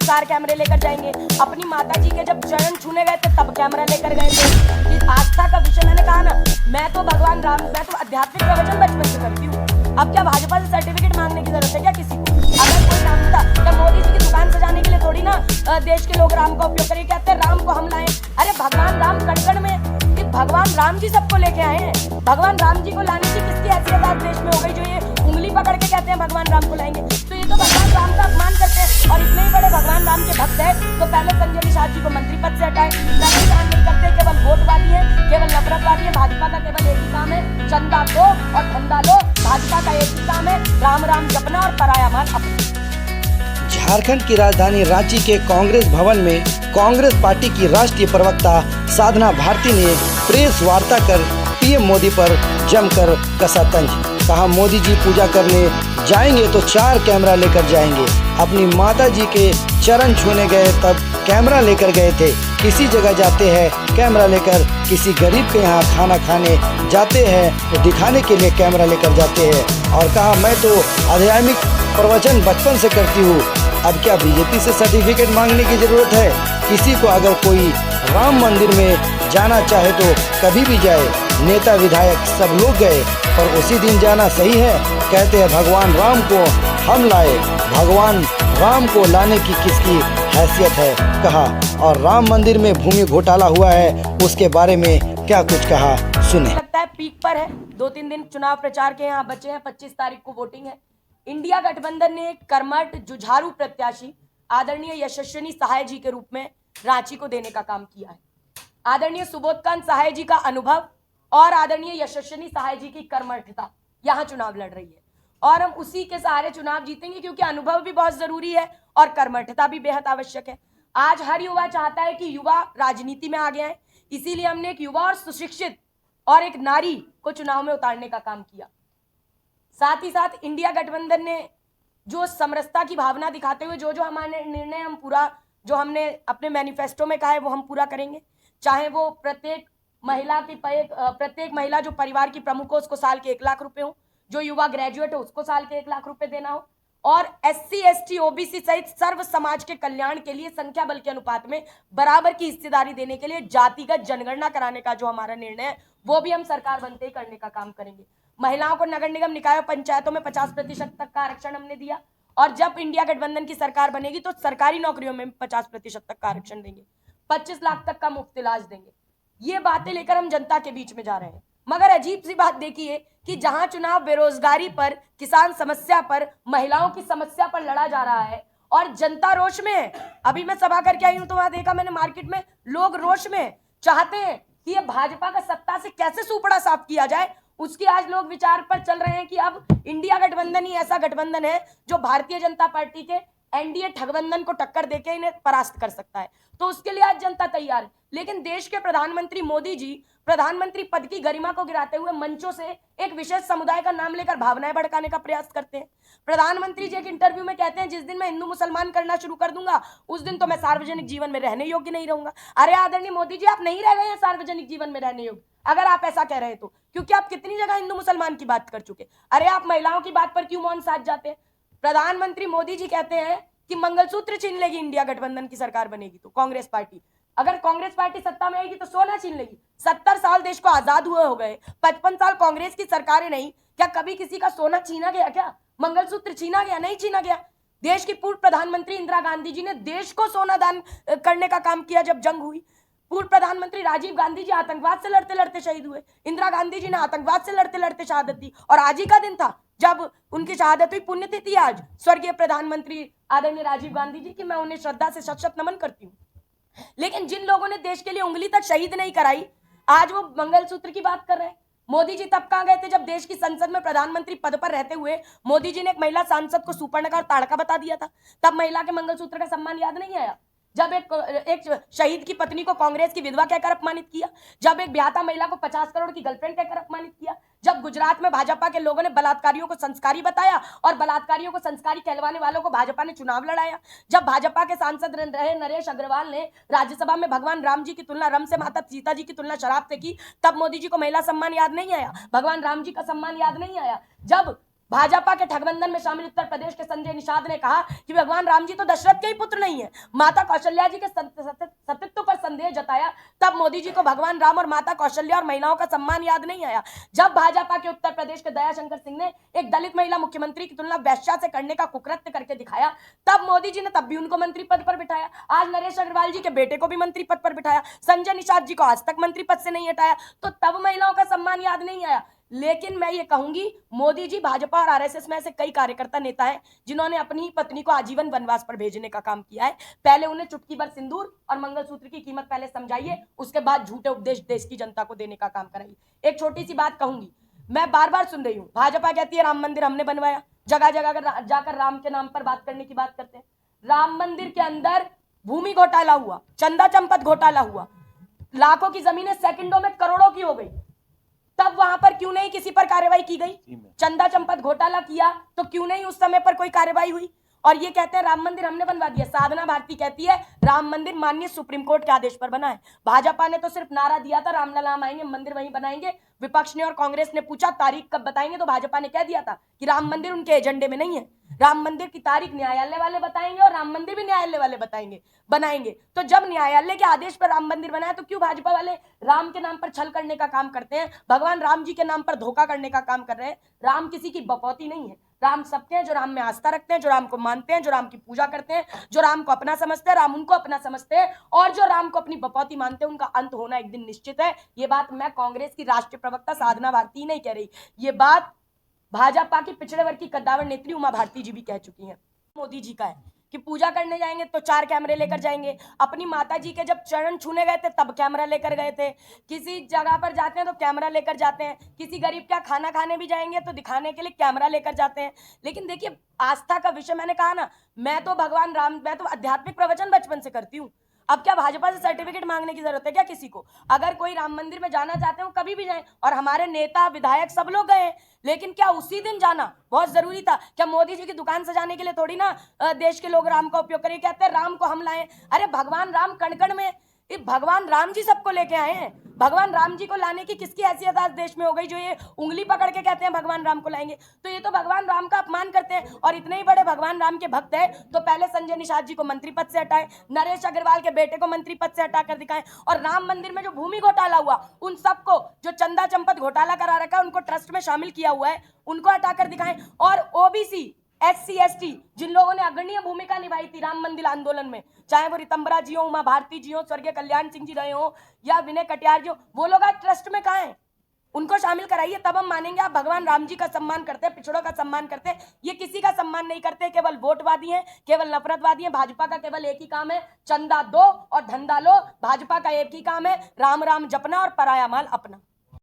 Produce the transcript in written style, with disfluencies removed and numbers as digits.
तो 4 कैमरे लेकर जाएंगे। अपनी माता जी के जब चरण छूने गए थे तब कैमरा लेकर गए थे। कि आस्था का विषय मैंने कहा ना, मैं तो भगवान राम, मैं तो आध्यात्मिक प्रवचन बचपन से करती हूँ। अब क्या भाजपा से सर्टिफिकेट मांगने की जरूरत है क्या किसी को? अगर कोई मांगता क्या मोदी जी की दुकान सजाने के लिए थोड़ी ना देश के लोग राम का उपयोग करें? कहते हैं राम को हम लाए। अरे भगवान राम कण-कण में, कि भगवान राम जी सबको लेके आए हैं। भगवान राम जी को लाने की किसकी हैसियत आज देश में हो गई जो ये उंगली पकड़ के कहते हैं भगवान राम को लाएंगे? तो ये तो भगवान राम का अपमान करते हैं। और इतने ही बड़े भगवान राम के भक्त है तो पहले संजय निषाद जी को मंत्री पद से हटाए। नहीं करते, केवल वोटबाजी है, केवल नफरतबाजी है। भाजपा का केवल एक ही काम है, चंदा दो और धंधा लो। भाजपा का एक ही काम है, राम राम जपना और पराया माल अपना। झारखंड की राजधानी रांची के कांग्रेस भवन में कांग्रेस पार्टी की राष्ट्रीय प्रवक्ता साधना भारती ने प्रेस वार्ता कर पीएम मोदी पर जमकर कसा तंज। कहा मोदी जी पूजा करने जाएंगे तो 4 कैमरा लेकर जाएंगे। अपनी माता जी के चरण छूने गए तब कैमरा लेकर गए थे। किसी जगह जाते हैं कैमरा लेकर, किसी गरीब के यहाँ खाना खाने जाते हैं तो दिखाने के लिए कैमरा लेकर जाते हैं। और कहा मैं तो आध्यात्मिक प्रवचन बचपन से करती हूँ, अब क्या बीजेपी से सर्टिफिकेट मांगने की ज़रूरत है? किसी को अगर कोई राम मंदिर में जाना चाहे तो कभी भी जाए, नेता विधायक सब लोग गए पर उसी दिन जाना सही है? कहते हैं भगवान राम को हम लाए, भगवान राम को लाने की किसकी हैसियत है? कहा। और राम मंदिर में भूमि घोटाला हुआ है उसके बारे में क्या कुछ कहा, सुने। लगता है पीक पर है, 2-3 दिन चुनाव प्रचार के यहाँ बचे हैं, 25 तारीख को वोटिंग है। इंडिया गठबंधन ने कर्मठ जुझारू प्रत्याशी आदरणीय यशस्विनी सहाय जी के रूप में रांची को देने का काम किया है। आदरणीय सुबोधकांत सहाय जी का अनुभव और आदरणीय यशस्विनी सहाय जी की कर्मठता यहाँ चुनाव लड़ रही है और हम उसी के सहारे चुनाव जीतेंगे, क्योंकि अनुभव भी बहुत जरूरी है और कर्मठता भी बेहद आवश्यक है। आज हर युवा चाहता है कि युवा राजनीति में आगे आए, इसीलिए हमने एक युवा और सुशिक्षित और एक नारी को चुनाव में उतारने का काम किया। साथ ही साथ इंडिया गठबंधन ने जो समरसता की भावना दिखाते हुए जो हमारे निर्णय हम पूरा, जो हमने अपने मैनिफेस्टो में कहा है वो हम पूरा करेंगे। चाहे वो प्रत्येक महिला जो परिवार की प्रमुख हो उसको साल के 1 लाख रुपए हो, जो युवा ग्रेजुएट हो उसको साल के 1 लाख रुपए देना हो, और SC ST OBC सहित सर्व समाज के कल्याण के लिए संख्या बल के अनुपात में बराबर की हिस्सेदारी देने के लिए जातिगत जनगणना कराने का जो हमारा निर्णय है वो भी हम सरकार बनते ही करने का काम करेंगे। महिलाओं को नगर निगम निकाय पंचायतों में 50% तक का आरक्षण हमने दिया और जब इंडिया गठबंधन की सरकार बनेगी तो सरकारी नौकरियों में 50% तक का आरक्षण देंगे, 25 लाख तक का मुफ्त इलाज देंगे। ये बातें लेकर हम जनता के बीच में जा रहे हैं। मगर अजीब सी बात देखिए कि जहां चुनाव बेरोजगारी पर, किसान समस्या पर, महिलाओं की समस्या पर लड़ा जा रहा है और जनता रोष में है। अभी मैं सभा करके आई हूं तो वहां देखा मैंने मार्केट में लोग रोष में चाहते हैं कि ये भाजपा का सत्ता से कैसे सुपड़ा साफ किया जाए, उसकी आज लोग विचार पर चल रहे हैं कि अब इंडिया गठबंधन ही ऐसा गठबंधन है जो भारतीय जनता पार्टी के एनडीए ठगबंधन को टक्कर देके इन्हें परास्त कर सकता है। तो उसके लिए आज जनता तैयार है। लेकिन देश के प्रधानमंत्री मोदी जी प्रधानमंत्री पद की गरिमा को गिराते हुए मंचों से एक विशेष समुदाय का नाम लेकर भावनाएं भड़काने का प्रयास करते हैं। प्रधानमंत्री जी एक इंटरव्यू में कहते हैं जिस दिन मैं हिंदू मुसलमान करना शुरू कर दूंगा उस दिन तो मैं सार्वजनिक जीवन में रहने योग्य नहीं रहूंगा। अरे आदरणीय मोदी जी, आप नहीं रह गए हैं सार्वजनिक जीवन में रहने योग्य अगर आप ऐसा कह रहे तो, क्योंकि आप कितनी जगह हिंदू मुसलमान की बात कर चुके। अरे आप महिलाओं की बात पर क्यों मौन साध जाते हैं? प्रधानमंत्री मोदी जी कहते हैं कि मंगलसूत्र छीन लेगी इंडिया गठबंधन की सरकार बनेगी तो कांग्रेस पार्टी, अगर कांग्रेस पार्टी सत्ता में आएगी तो सोना छीन लेगी। 70 साल देश को आजाद हुए हो गए, 55 साल कांग्रेस की सरकारें नहीं, क्या कभी किसी का सोना छीना गया? क्या मंगलसूत्र छीना गया? नहीं छीना गया। देश की पूर्व प्रधानमंत्री इंदिरा गांधी जी ने देश को सोना दान करने का काम किया जब जंग हुई। पूर्व प्रधानमंत्री राजीव गांधी जी आतंकवाद से लड़ते लड़ते शहीद हुए, इंदिरा गांधी जी ने आतंकवाद से लड़ते लड़ते शहादत दी और आज ही का दिन था जब उनकी शहादत हुई। पुण्यतिथि आज स्वर्गीय प्रधानमंत्री आदरणीय राजीव गांधी जी की, मैं उन्हें श्रद्धा से शत शत नमन करती हूँ। लेकिन जिन लोगों ने देश के लिए उंगली तक शहीद नहीं कराई आज वो मंगलसूत्र की बात कर रहे हैं। मोदी जी तब कहां गए थे जब देश की संसद में प्रधानमंत्री पद पर रहते हुए मोदी जी ने एक महिला सांसद को सुपर्णका और ताड़का बता दिया था। तब महिला के मंगलसूत्र का सम्मान याद नहीं आया? जब एक शहीद की पत्नी को कांग्रेस की विधवा कहकर अपमानित किया, जब एक ब्याहता महिला को 50 करोड़ की गर्लफ्रेंड कहकर अपमानित किया, जब गुजरात में भाजपा के लोगों ने बलात्कारियों को संस्कारी बताया और बलात्कारियों को संस्कारी कहलवाने वालों को भाजपा ने चुनाव लड़ाया, जब भाजपा के सांसद रहे नरेश अग्रवाल ने राज्यसभा में भगवान राम जी की तुलना रम से माता सीता जी की तुलना शराब से की, तब मोदी जी को महिला सम्मान याद नहीं आया, भगवान राम जी का सम्मान याद नहीं आया। जब भाजपा के ठगबंधन में शामिल उत्तर प्रदेश के संजय निषाद ने कहा कि भगवान राम जी तो दशरथ के ही पुत्र नहीं है, माता कौशल्या जी के सतीत्व पर संदेह जताया। तब मोदी जी को भगवान राम और माता कौशल्या और महिलाओं का सम्मान याद नहीं आया। जब भाजपा के उत्तर प्रदेश के दयाशंकर सिंह ने एक दलित महिला मुख्यमंत्री की तुलना वेश्या से करने का कुकृत्य करके दिखाया, तब मोदी जी ने तब भी उनको मंत्री पद पर बिठाया। आज नरेश अग्रवाल जी के बेटे को भी मंत्री पद पर बिठाया, संजय निषाद जी को आज तक मंत्री पद से नहीं हटाया, तो तब महिलाओं का सम्मान याद नहीं आया। लेकिन मैं ये कहूंगी, मोदी जी, भाजपा और आरएसएस में ऐसे कई कार्यकर्ता नेता हैं जिन्होंने अपनी पत्नी को आजीवन वनवास पर भेजने का काम किया है। पहले उन्हें चुटकी भर सिंदूर और मंगलसूत्र की कीमत पहले समझाइए, उसके बाद झूठे उपदेश देश की जनता को देने का काम कराइए। एक छोटी सी बात कहूंगी, मैं बार बार सुन रही हूं, भाजपा कहती है राम मंदिर हमने बनवाया, जगह जगह जाकर राम के नाम पर बात करने की बात करते हैं। राम मंदिर के अंदर भूमि घोटाला हुआ, चंदा चंपत घोटाला हुआ, लाखों की जमीनें सेकंडों में करोड़ों की हो गई, तब वहां पर क्यों नहीं किसी पर कार्रवाई की गई? चंदा चंपत घोटाला किया तो क्यों नहीं उस समय पर कोई कार्रवाई हुई? और ये कहते हैं राम मंदिर हमने बनवा दिया। साधना भारती कहती है राम मंदिर माननीय सुप्रीम कोर्ट के आदेश पर बना है। भाजपा ने तो सिर्फ नारा दिया था रामलला आएंगे, मंदिर वहीं बनाएंगे। विपक्ष ने और कांग्रेस ने पूछा तारीख कब बताएंगे, तो भाजपा ने कह दिया था कि राम मंदिर उनके एजेंडे में नहीं है। राम मंदिर की तारीख न्यायालय वाले बताएंगे और राम मंदिर भी न्यायालय वाले बनाएंगे। तो जब न्यायालय के आदेश पर राम मंदिर बनाया तो क्यों भाजपा वाले राम के नाम पर छल करने का काम करते हैं, भगवान राम जी के नाम पर धोखा करने का काम कर रहे हैं? राम किसी की बपौती नहीं है, राम सबके हैं जो राम में आस्था रखते हैं, जो राम को मानते हैं, जो राम की पूजा करते हैं, जो राम को अपना समझते हैं, राम उनको अपना समझते हैं, और जो राम को अपनी बपौती मानते हैं उनका अंत होना एक दिन निश्चित है। ये बात मैं कांग्रेस की राष्ट्रीय प्रवक्ता साधना भारती नहीं कह रही, ये बात भाजपा की पिछड़े वर्ग की कद्दावर नेत्री उमा भारती जी भी कह चुकी हैं। मोदी जी का है कि पूजा करने जाएंगे तो 4 कैमरे लेकर जाएंगे। अपनी माता जी के जब चरण छूने गए थे तब कैमरा लेकर गए थे। किसी जगह पर जाते हैं तो कैमरा लेकर जाते हैं। किसी गरीब का खाना खाने भी जाएंगे तो दिखाने के लिए कैमरा लेकर जाते हैं। लेकिन देखिए, आस्था का विषय, मैंने कहा ना, मैं तो भगवान राम, मैं तो आध्यात्मिक प्रवचन बचपन से करती हूँ। अब क्या भाजपा से सर्टिफिकेट मांगने की जरूरत है क्या किसी को? अगर कोई राम मंदिर में जाना चाहते हो कभी भी जाएं, और हमारे नेता विधायक सब लोग गए, लेकिन क्या उसी दिन जाना बहुत जरूरी था? क्या मोदी जी की दुकान सजाने के लिए थोड़ी ना देश के लोग राम का उपयोग करें? कहते हैं राम को हम लाएं। अरे भगवान राम कण कण में, भगवान राम जी सबको लेके आए हैं। भगवान राम जी को लाने की किसकी हैसियत आज देश में हो गई जो ये उंगली पकड़ के कहते हैं भगवान राम को लाएंगे? तो ये तो भगवान राम का अपमान करते हैं। और इतने ही बड़े भगवान राम के भक्त है तो पहले संजय निषाद जी को मंत्री पद से हटाए, नरेश अग्रवाल के बेटे को मंत्री पद से हटाकर दिखाएं, और राम मंदिर में जो भूमि घोटाला हुआ उन सबको, जो चंदा चंपत घोटाला करा रखा है, उनको ट्रस्ट में शामिल किया हुआ है, उनको हटाकर दिखाएं। और ओबीसी, SC ST जिन लोगों ने अग्रणीय भूमिका निभाई थी राम मंदिर आंदोलन में, चाहे वो रितंबरा जी हो, उमा भारती जी हो, स्वर्गीय कल्याण सिंह जी रहे हो, या विनय कटियार जी हो, वो लोग आज ट्रस्ट में कहाँ हैं? उनको शामिल कराइए, तब हम मानेंगे आप भगवान राम जी का सम्मान करते हैं, पिछड़ों का सम्मान करते हैं। ये किसी का सम्मान नहीं करते, केवल वोटवादी हैं, केवल नफरतवादी हैं। भाजपा का केवल एक ही काम है, चंदा दो और धंधा लो। भाजपा का एक ही काम है, राम राम जपना और पराया माल अपना।